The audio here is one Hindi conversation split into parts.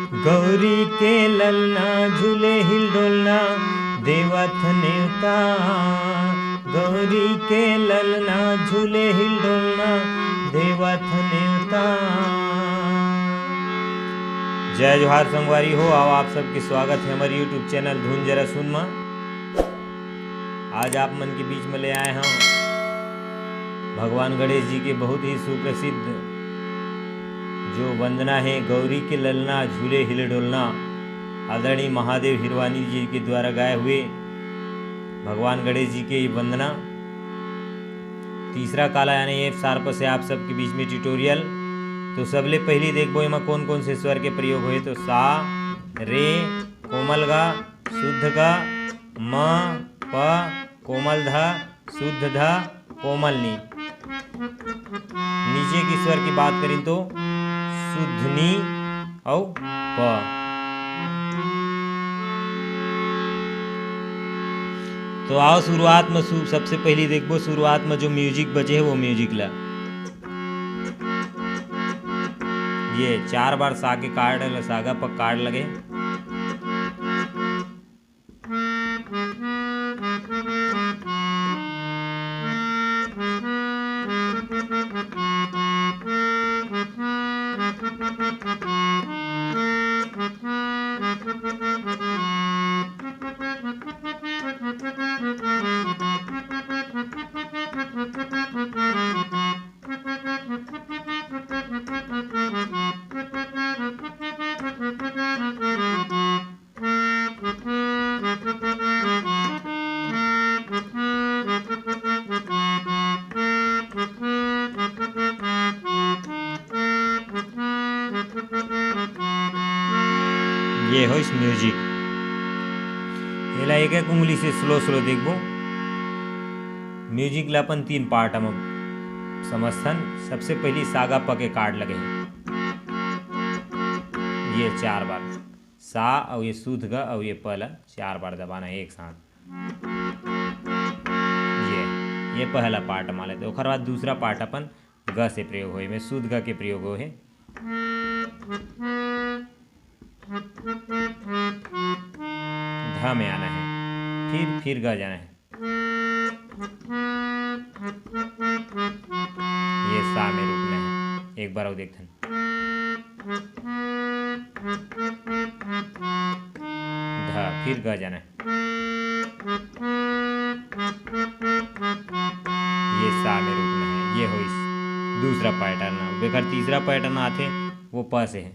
गौरी के ललना झूले हिलडोलना देवत नेवता। गौरी के ललना झूले हिलडोलना देवत नेवता। जय जोहार संगवारी हो, आओ आप सबके स्वागत है हमारे यूट्यूब चैनल धुन जरा सुन में। आज आप मन के बीच में ले आए हम भगवान गणेश जी के बहुत ही सुप्रसिद्ध जो वंदना है, गौरी के ललना झूले हिले डोलना, आदरणीय महादेव हिरवानी जी के द्वारा गाए हुए भगवान गणेश जी के वंदना। तीसरा काला यानी ये सार्प से आप सबके बीच में ट्यूटोरियल। तो सबले पहले देखबो इमा कौन कौन से स्वर के प्रयोग हुए। तो सा, रे, कोमल गा, शुद्ध गा, म, प, कोमल ध, शुद्ध ध, कोमल नी। नीचे की स्वर की बात करें तो शुद्ध नी और प। तो आओ शुरुआत में सबसे पहले देखबो शुरुआत में जो म्यूजिक बजे है वो म्यूजिक ला। ये 4 बार सा के कार्ड सागा पर कार्ड लगे। ये हो इस म्यूजिक एक एक उंगली से स्लो स्लो देखबो। म्यूजिक ला अपन 3 पार्ट हम समझथन। सबसे पहली सागा प के कार्ड लगे हैं, ये 4 बार सा और ये शुद्ध ग और ये प ला 4 बार दबाना है एक साथ। ये पहला पार्ट मान लेते। ओकर बाद दूसरा पार्ट अपन ग से प्रयोग हो में शुद्ध ग के प्रयोग हो है। ध में आना है, फिर ग जाना है। ये सा में रुकना है। एक बार और देखते ध, फिर ग जाना है। ये सा में रुकना है। ये हो इस दूसरा पैटर्न। बेकर तीसरा पैटर्न आते वो प से है।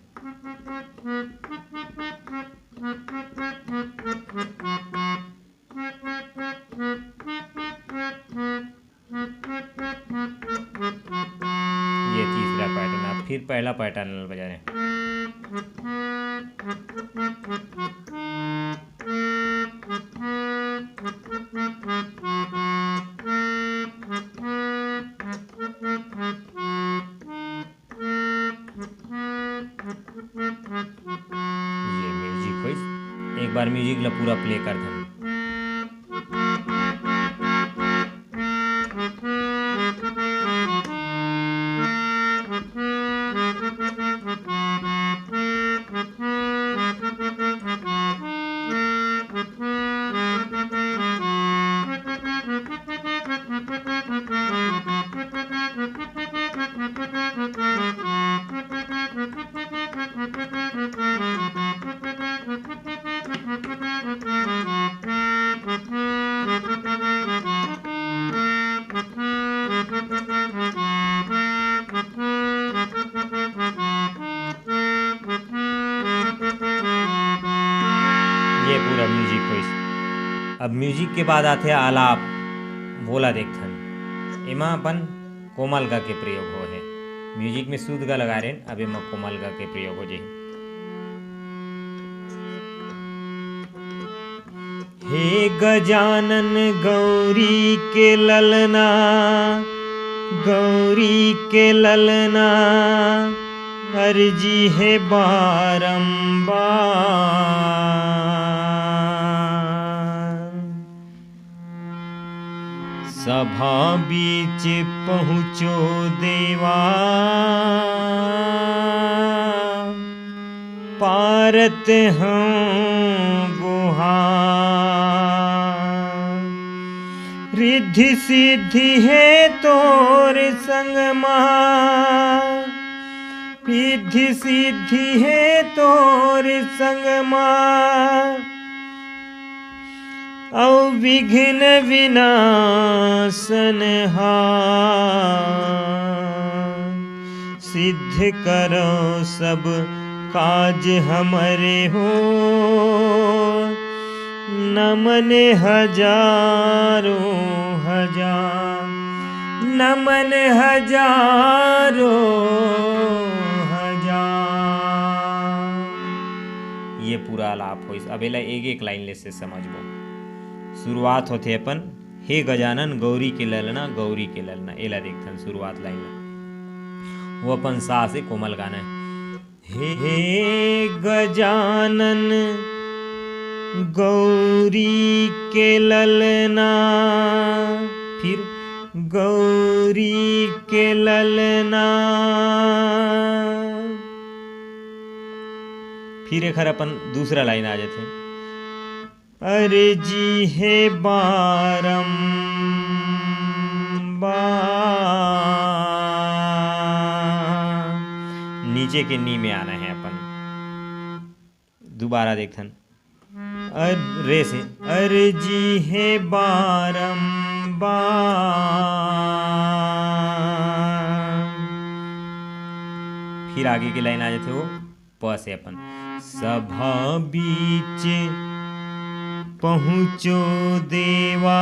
ये तीसरा पैटर्न। फिर पहला पैटर्न बजा रहे हैं। ये म्यूजिक हो। एक बार म्यूजिक ला पूरा प्ले कर दें। ये पूरा म्यूजिक हो। अब म्यूजिक के बाद आते आलाप बोला देखथन। इमा अपन कोमल गा के प्रयोग हो है। म्यूजिक में शुद्ध गा लगा रहे, अब इमा कोमल गा के प्रयोग हो जाए। हे गजानन गौरी के ललना, गौरी के ललना अर्जी है बारंबार। सभा बीच पहुँचो देवा, पारत हूँ गुहार। रिद्धि सिद्धि है तोर संग मां, रिद्धि सिद्धि है तोर संग मां। औ विघ्न विनाशन हार। सिद्ध करो सब काज हमरे हो, नमन हजारों हजार, नमन हजारों हजार। ये पूरा आलाप हो। अब एला एक एक लाइन ले से समझबो। शुरुआत होते अपन हे गजानन गौरी के ललना, गौरी के ललना। एला देखथन शुरुआत लाइन में वो अपन सा से कोमल गाना है। हे गजानन गौरी के ललना, फिर गौरी के ललना। फिर एक अपन दूसरा लाइन आ जाते। अरे जी है बारंबार। नीचे के नी में आना है अपन। दोबारा देखथन रे से। अरे जी है बारंबार। फिर आगे की लाइन आ जाते वो प से अपन। सभा बीच पहुँचो देवा,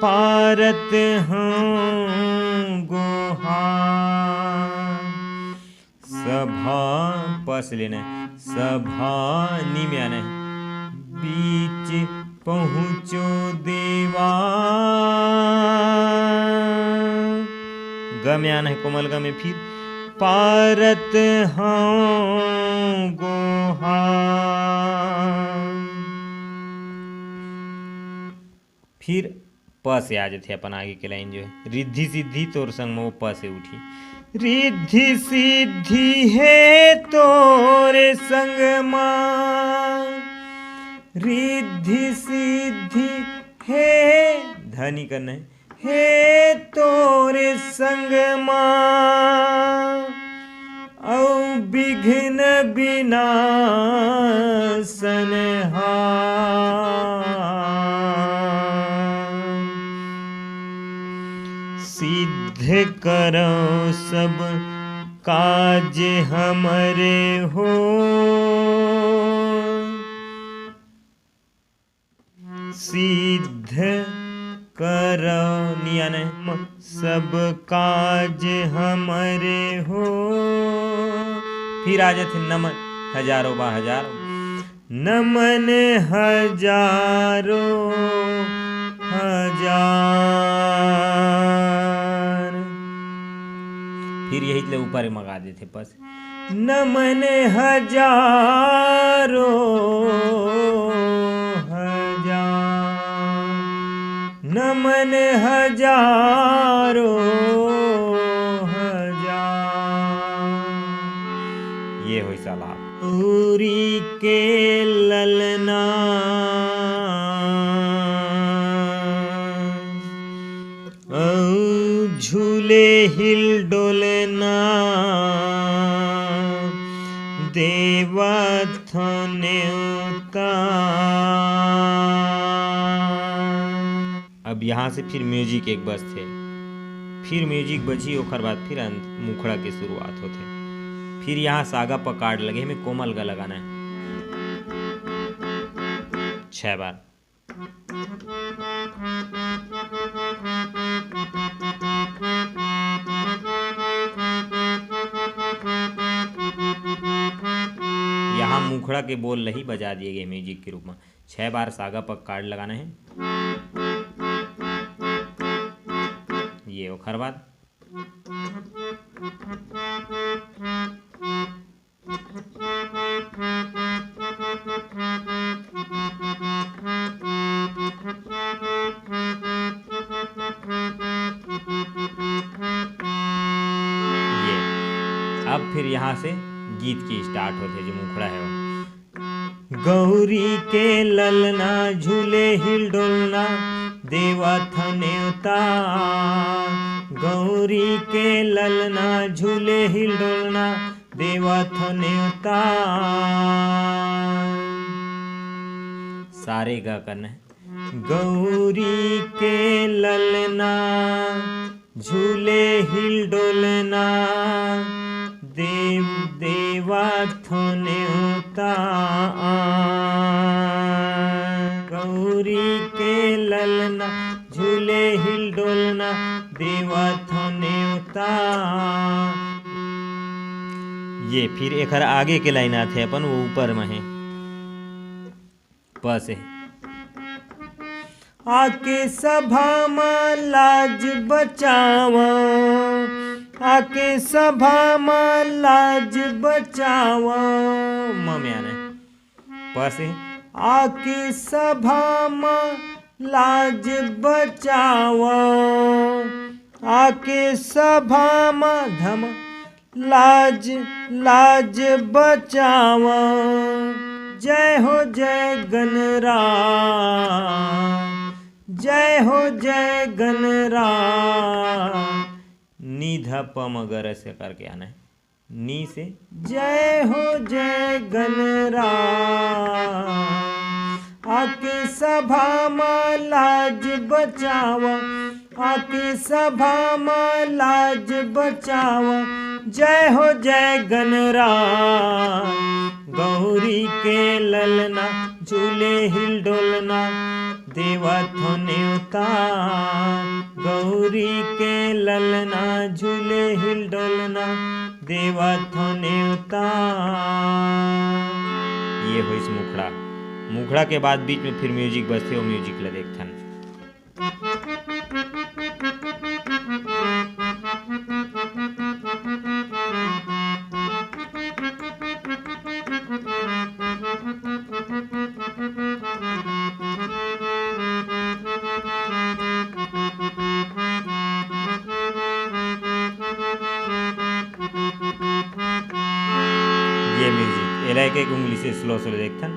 पारत हूँ गुहार। सभा पस लेना है, सभा नी में आना है। बीच पहुँचो देवा, ग में आना है कोमल ग में। फिर पारत हूँ गुहार। फिर प से आ जाते अपन आगे के लाइन जो है। रिद्धि सिद्धि तोर संग में वो प से उठी। रिद्धि सिद्धि है तोरे संग मां, रिद्धि सिद्धि है धनी करना है। हे तोरे संग मां, औ विघ्न विनाशन हार। सिद्ध करो सब काज हमरे हो, सिद्ध करो नियन सब काज हमरे हो। फिर आ जाते नमन हजारों बा हजार। नमन हजारों हजार। फिर यही ले ऊपर मंगा देते बस। नमन हजारों हजार, नमन हजारों हजार। ये हो सलाह। गौरी के ललना, झूले हिल डोलना, देवथ न्योता। अब यहाँ से फिर म्यूजिक एक बस थे। फिर म्यूजिक बजी ओकर बाद फिर अंत मुखड़ा की शुरुआत होते। फिर यहाँ सागा पकाड़ लगे हमें कोमल गा लगाना है 6 बार। यहाँ मुखड़ा के बोल नहीं बजा दिए गए म्यूजिक के रूप में। 6 बार सागा पकाड़ लगाना है। ये ओखर बाद अब अब फिर यहाँ से गीत की स्टार्ट होते जो मुखड़ा है वो। गौरी के ललना झूले हिलडोलना देवा न्योता, गौरी के ललना झूले हिलडोलना देवा न्योता। सारे गा करना है। गौरी के ललना झूले हिलडोलना देवा न्योता। गौरी के ललना झूले हिलडोलना देवा न्योता। ये फिर एक आगे के लाइन आते अपन वो ऊपर में है प से। आके सभा में लाज बचावा, आके सभा में लाज बचावा। म में आना है प से। आके सभा में लाज बचावा, आके सभा में धम लाज लाज बचावा। जय हो जय गणराज, जय हो जय गणराज। नी ध प म ग र से करके आना है। नी से जय हो जय गणराज। आके सभा में लाज बचावा, आके सभा में लाज बचावा। जय हो जय गणराज। गौरी के ललना झूले हिलडोलना देवा न्योता, गौरी के ललना झूले हिलडोलना देवा न्योता। ये हो इस मुखड़ा। मुखड़ा के बाद बीच में फिर म्यूजिक बजते हो, म्यूजिक ला देखथन। ये म्यूजिक एला एक उंगली से स्लो स्लो देखथन।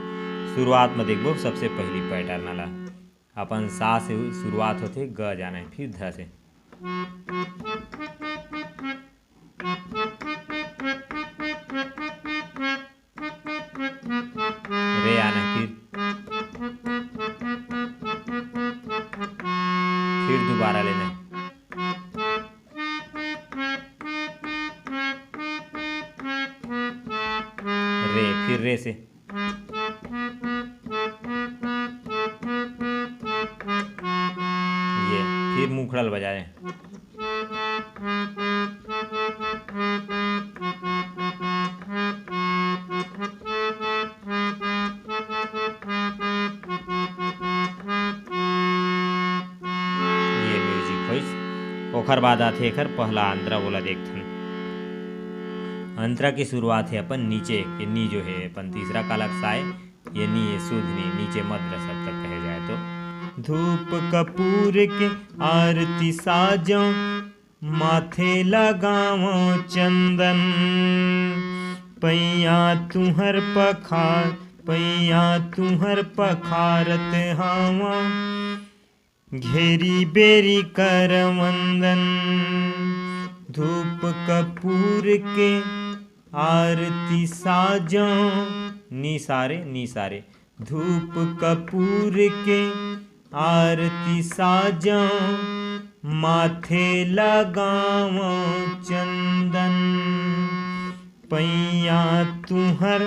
शुरुआत में देखबो सबसे पहली पैटर्न वाला अपन सा से शुरुआत होते ग जाना है, फिर ध से। रे आना है, फिर दोबारा लेना है। रे फिर रे से। ये फिर मुखड़ल बजाए। ये म्यूजिक होइस। ओखर बाद आथे एकर पहला अंतरा बोला देखथन। अंतरा की शुरुआत है अपन नीचे के नी जो है अपन तीसरा कालक साए, ये नी है शुद्ध नी, नीचे मध्य शब्द तक कहे जाए तो। धूप कपूर के आरती साजो माथे लगावो चंदन, पैया तुहर पखार पैया तुहर पखारत हावा, घेरी बेरी कर वंदन। धूप कपूर के आरती साजो नी सारे। धूप कपूर के आरती साजो माथे लगावो चंदन, पैया तुहर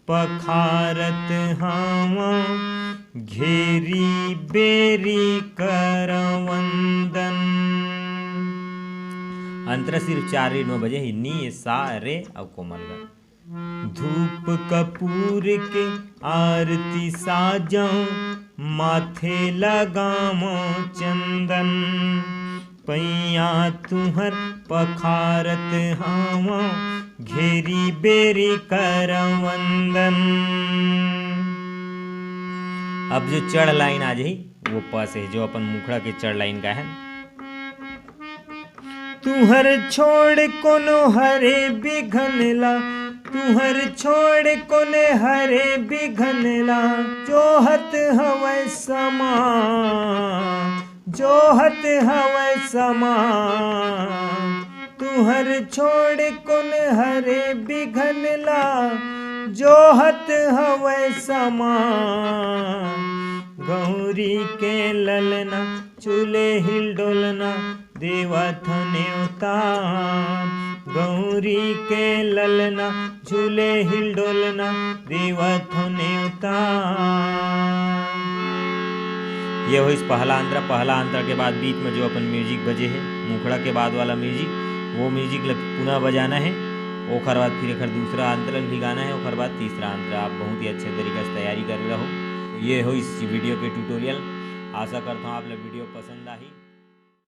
पखारत हावा, घेरी बेरी कर वंदन। अंतरा सिर्फ 4 रीड में बजे ही नी सा रे और कोमल गा। धूप कपूर के आरती साजो माथे लगावो चंदन, पैया तुहर पखारत हावा, घेरी बेरी कर वंदन। अब जो चढ़ लाइन आ जाही वो प से, जो अपन मुखड़ा के चढ़ लाइन का है। तुहर छोड़ कोनो हरे बिघनला, तुहर छोड़ कोने हरे बिघनला, जोहत हवै समा, जोहत हवै समा, तुहर छोड़ कोने हरे बिघनला, जोहत हवै समा। गौरी के ललना चूल्हे हिलडोलना देवत न्योता, गौरी के ललना झूले हिलडोलना देवत न्योता। ये हो इस पहला अंतरा के बाद बीच में जो अपन म्यूजिक बजे है, मुखड़ा के बाद वाला म्यूजिक, वो म्यूजिक पुनः बजाना है। ओखर बाद फिर एक दूसरा अंतरल भी गाना है, ओखर बाद तीसरा अंतरा। आप बहुत ही अच्छे तरीके से तैयारी कर रहो। ये हो इस वीडियो के ट्यूटोरियल। आशा करता हूँ आप लोग वीडियो पसंद